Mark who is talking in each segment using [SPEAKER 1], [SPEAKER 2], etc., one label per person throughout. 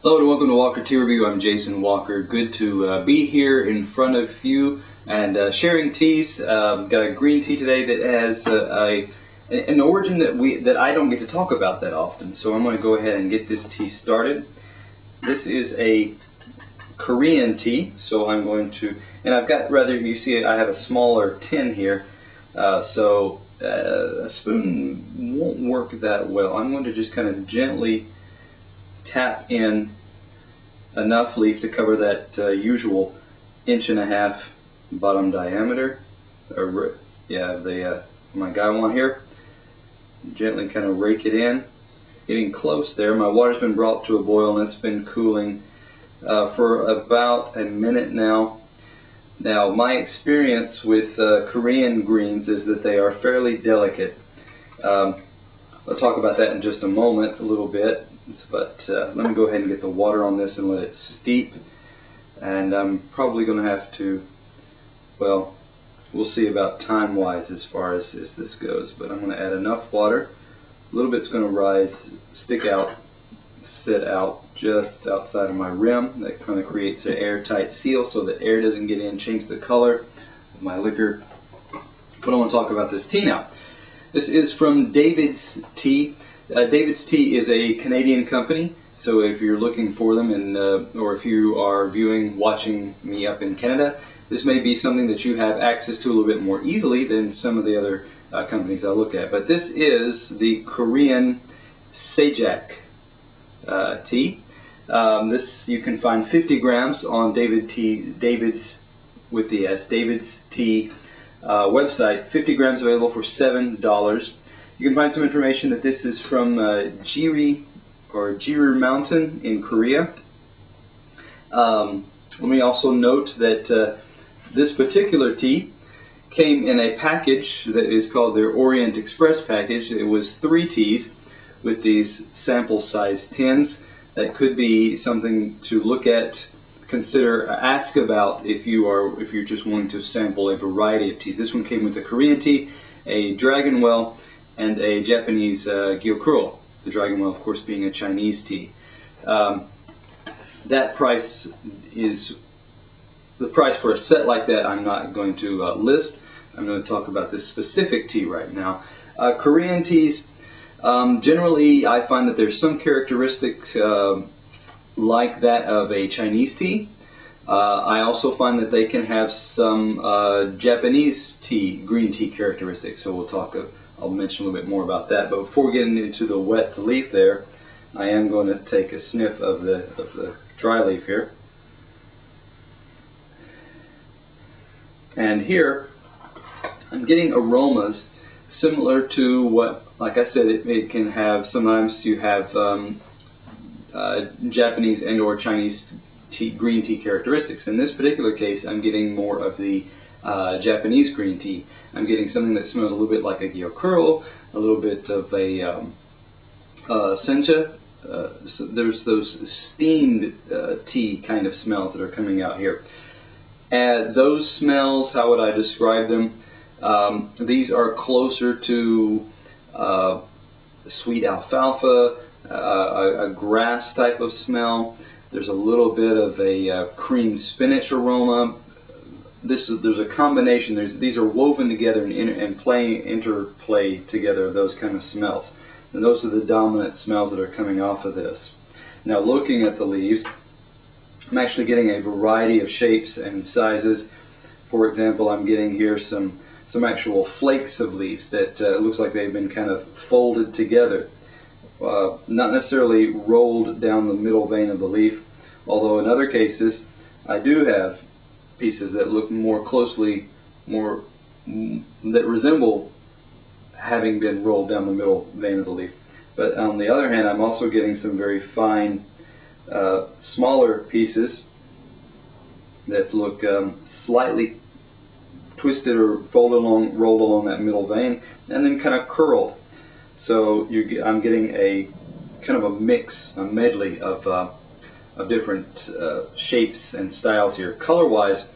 [SPEAKER 1] Hello and welcome to Walker Tea Review. I'm Jason Walker. Good to be here in front of you and sharing teas. Got a green tea today that has an origin that I don't get to talk about that often. So I'm going to go ahead and get this tea started. This is a Korean tea. So I'm going to, and I've got you see it, I have a smaller tin here. So a spoon won't work that well. I'm going to just kind of gently tap in enough leaf to cover that usual 1.5 inch bottom diameter. My guy one here. Gently kind of rake it in, getting close there. My water's been brought to a boil and it's been cooling for about a minute now. Now, my experience with Korean greens is that they are fairly delicate. I'll talk about that in just a moment, a little bit. But let me go ahead and get the water on this and let it steep. And I'm probably going to have to, well, we'll see about time-wise as far as this goes. But I'm going to add enough water. A little bit's going to rise, stick out, sit out just outside of my rim. That kind of creates an airtight seal so that air doesn't get in, change the color of my liquor. But I want to talk about this tea now. This is from DavidsTea. DavidsTea is a Canadian company, so if you're looking for them or if you are watching me up in Canada, this may be something that you have access to a little bit more easily than some of the other companies I look at. But this is the KoreanSejak tea. This you can find 50 grams on David's with the S, DavidsTea website. 50 grams available for $7. You can find some information that this is from Jiri Mountain in Korea. Let me also note that this particular tea came in a package that is called their Orient Express package. It was 3 teas with these sample size tins. That could be something to look at, consider, ask about if you're just wanting to sample a variety of teas. This one came with a Korean tea, a Dragon Well, and a Japanese gyokuro. The Dragon Well, of course, being a Chinese tea. That price is the price for a set like that. I'm not going to list. I'm going to talk about this specific tea right now. Korean teas, generally, I find that there's some characteristics like that of a Chinese tea. I also find that they can have some Japanese tea, green tea characteristics. So I'll mention a little bit more about that. But before getting into the wet leaf there, I am going to take a sniff of the dry leaf here. And here, I'm getting aromas similar to what, like I said, it can have, sometimes you have Japanese and or Chinese green tea characteristics. In this particular case, I'm getting more of the Japanese green tea. I'm getting something that smells a little bit like a gyokuro, a little bit of a sencha. So there's those steamed tea kind of smells that are coming out here. And those smells, how would I describe them? These are closer to sweet alfalfa, a grass type of smell. There's a little bit of a cream spinach aroma. There's a combination. These are woven together and interplay together, those kind of smells. And those are the dominant smells that are coming off of this. Now, looking at the leaves, I'm actually getting a variety of shapes and sizes. For example, I'm getting here some actual flakes of leaves that looks like they've been kind of folded together. Not necessarily rolled down the middle vein of the leaf, although in other cases, I do have pieces that look more closely, that resemble having been rolled down the middle vein of the leaf. But on the other hand, I'm also getting some very fine, smaller pieces that look slightly twisted or rolled along that middle vein, and then kind of curled. So I'm getting a kind of a mix, a medley of different shapes and styles here. Color-wise,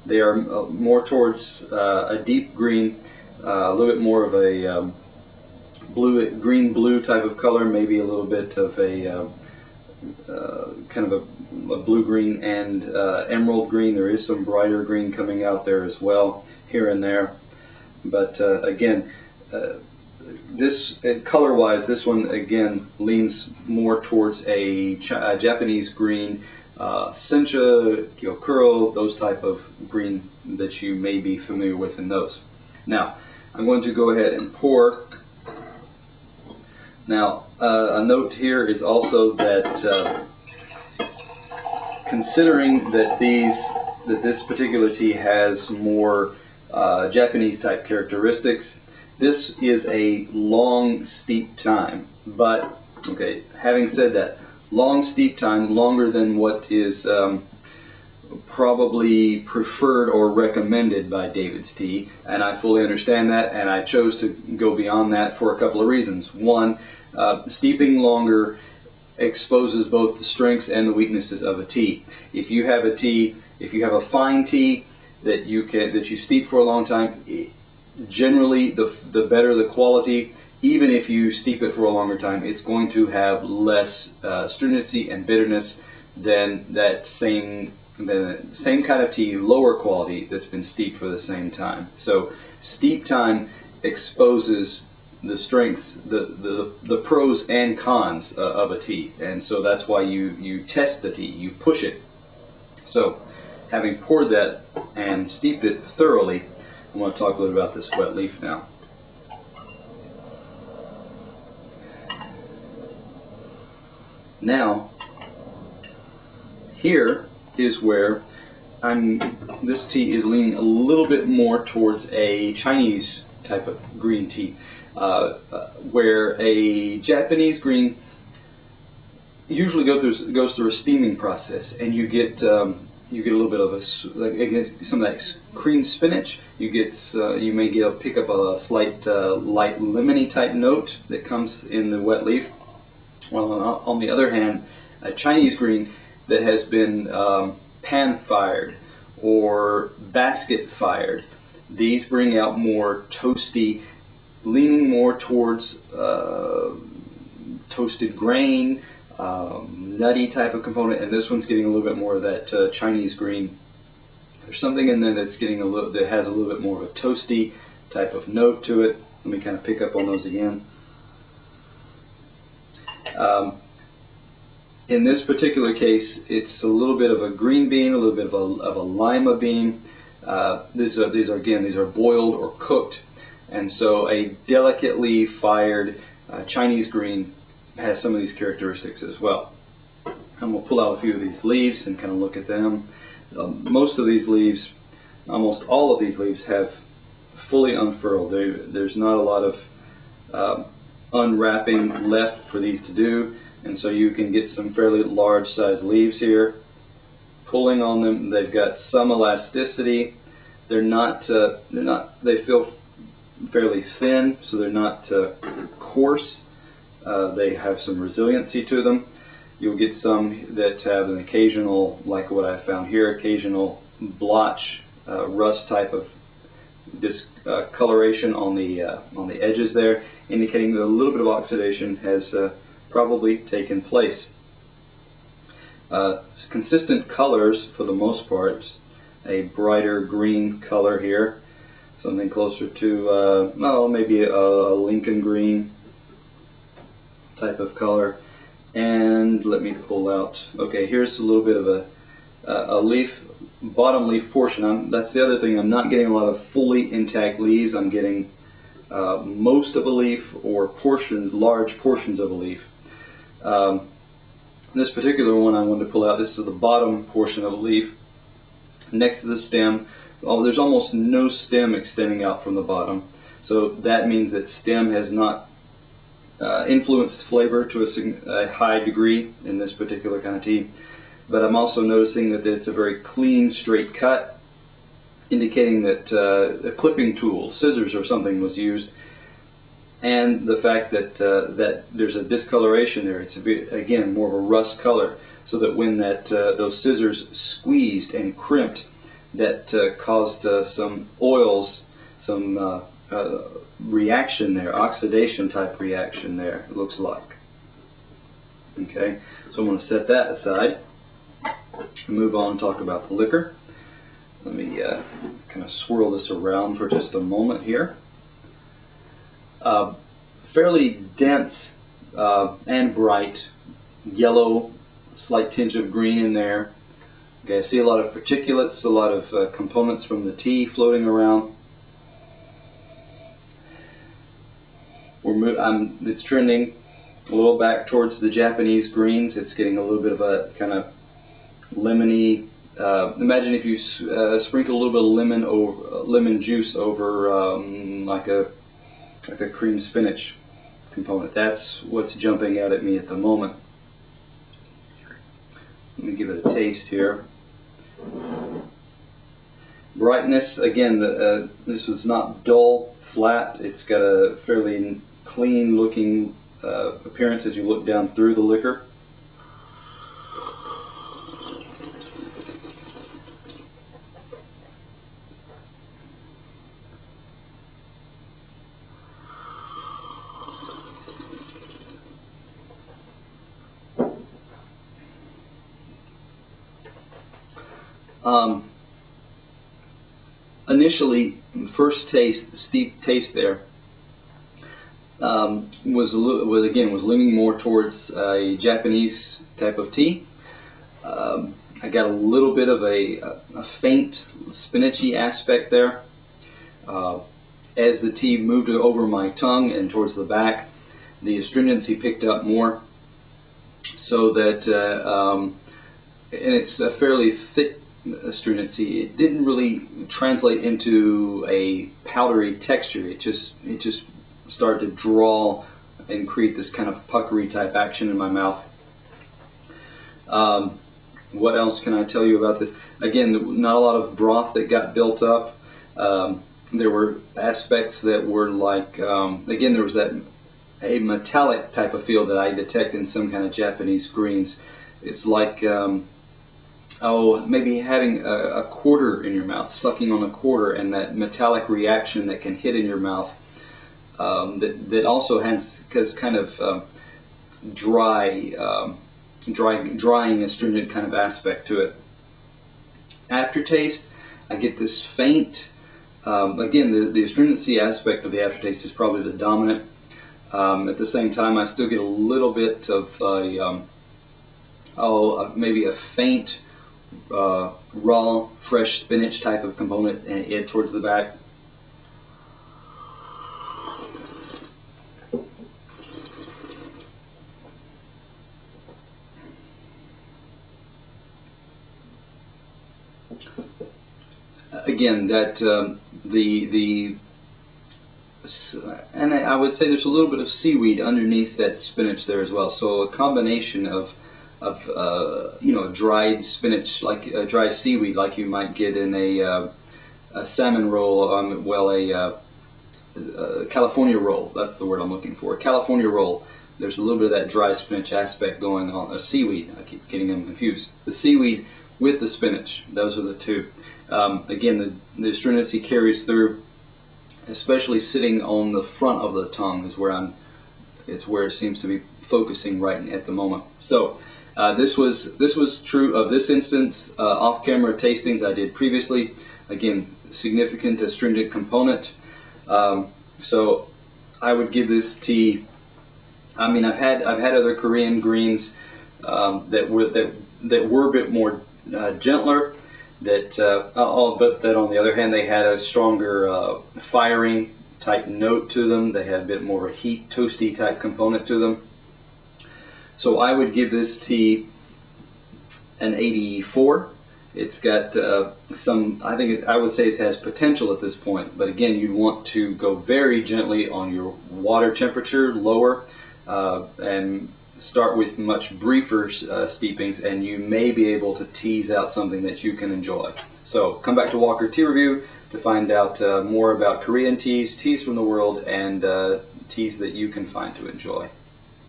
[SPEAKER 1] they are more towards a deep green, a little bit more of a green-blue type of color, maybe a little bit of a kind of a blue-green and emerald green. There is some brighter green coming out there as well, here and there. But again, this color-wise, this one again leans more towards a Japanese green, Sencha, Gyokuro, those type of green that you may be familiar with in those. Now, I'm going to go ahead and pour. Now, a note here is also that considering that this particular tea has more Japanese type characteristics, this is a long steep time. But okay, having said that, long steep time, longer than what is probably preferred or recommended by DavidsTea, and I fully understand that, and I chose to go beyond that for a couple of reasons. One, steeping longer exposes both the strengths and the weaknesses of a tea. If you have a fine tea that you steep for a long time, generally the better the quality. Even if you steep it for a longer time, it's going to have less stringency and bitterness than the same kind of tea, lower quality, that's been steeped for the same time. So steep time exposes the strengths, the pros and cons of a tea, and so that's why you test the tea, you push it. So having poured that and steeped it thoroughly, I want to talk a little about this wet leaf now. Now, here is where this tea is leaning a little bit more towards a Chinese type of green tea, where a Japanese green usually goes through a steaming process, and you get a little bit of some of that cream spinach. You may pick up a slight light lemony type note that comes in the wet leaf. Well, on the other hand, a Chinese green that has been pan-fired or basket-fired, these bring out more toasty, leaning more towards toasted grain, nutty type of component, and this one's getting a little bit more of that Chinese green. There's something in there that has a little bit more of a toasty type of note to it. Let me kind of pick up on those again. In this particular case, it's a little bit of a green bean, a little bit of a lima bean. These are boiled or cooked, and so a delicately fired Chinese green has some of these characteristics as well. And we'll pull out a few of these leaves and kind of look at them. Most of these leaves, almost all of these leaves, have fully unfurled. There's not a lot of unwrapping left for these to do, and so you can get some fairly large sized leaves here. Pulling on them, they've got some elasticity. They feel fairly thin, so they're not coarse. They have some resiliency to them. You'll get some that have an occasional, like what I found here, occasional blotch, rust type of discoloration on the edges there, indicating that a little bit of oxidation has probably taken place. Consistent colors for the most part. A brighter green color here, something closer to maybe a Lincoln green type of color. And let me pull out, okay, here's a little bit of a leaf, bottom leaf portion. That's the other thing, I'm not getting a lot of fully intact leaves. I'm getting most of a leaf or large portions of a leaf. This particular one I wanted to pull out, this is the bottom portion of a leaf. Next to the stem, there's almost no stem extending out from the bottom. So that means that stem has not influenced flavor to a high degree in this particular kind of tea. But I'm also noticing that it's a very clean, straight cut, indicating that a clipping tool, scissors or something, was used. And the fact that there's a discoloration there, it's again more of a rust color, so that when those scissors squeezed and crimped, that caused some oils, some reaction there, oxidation type reaction there, it looks like. Okay, so I'm going to set that aside and move on and talk about the liquor. Let me kind of swirl this around for just a moment here. Fairly dense and bright yellow, slight tinge of green in there. Okay, I see a lot of particulates, a lot of components from the tea floating around. It's trending a little back towards the Japanese greens. It's getting a little bit of a kind of lemony. Imagine if you sprinkle a little bit of lemon juice over like a cream spinach component. That's what's jumping out at me at the moment. Let me give it a taste here. Brightness, again, this was not dull, flat. It's got a fairly clean looking appearance as you look down through the liquor. Initially, first taste, steep taste there, was leaning more towards a Japanese type of tea. I got a little bit of a faint spinachy aspect there. As the tea moved over my tongue and towards the back, the astringency picked up more, so that and it's a fairly thick astringency. It didn't really translate into a powdery texture. It just started to draw and create this kind of puckery type action in my mouth. What else can I tell you about this? Again, not a lot of broth that got built up. There were aspects that were like, again, there was a metallic type of feel that I detect in some kind of Japanese greens. It's like maybe having a quarter in your mouth, sucking on a quarter, and that metallic reaction that can hit in your mouth. That also has kind of drying, astringent kind of aspect to it. Aftertaste, I get this faint. Again, the astringency aspect of the aftertaste is probably the dominant. At the same time, I still get a little bit of maybe a faint raw, fresh spinach type of component towards the back. Again, that and I would say there's a little bit of seaweed underneath that spinach there as well. So a combination of dried spinach, like dry seaweed, like you might get in a salmon roll, a California roll. That's the word I'm looking for. A California roll. There's a little bit of that dry spinach aspect going on. Seaweed. I keep getting them confused. The seaweed with the spinach. Those are the two. Again, the astringency carries through, especially sitting on the front of the tongue is where it's where it seems to be focusing right at the moment. So this was true of this instance. Off-camera tastings I did previously. Again, significant astringent component. So I would give this tea. I mean, I've had other Korean greens that were a bit more gentler. But that on the other hand, they had a stronger firing type note to them. They had a bit more of a heat, toasty type component to them. So I would give this tea an 84. It's got I would say it has potential at this point, but again, you'd want to go very gently on your water temperature, lower, and start with much briefer steepings, and you may be able to tease out something that you can enjoy. So come back to Walker Tea Review to find out more about Korean teas from the world, and teas that you can find to enjoy.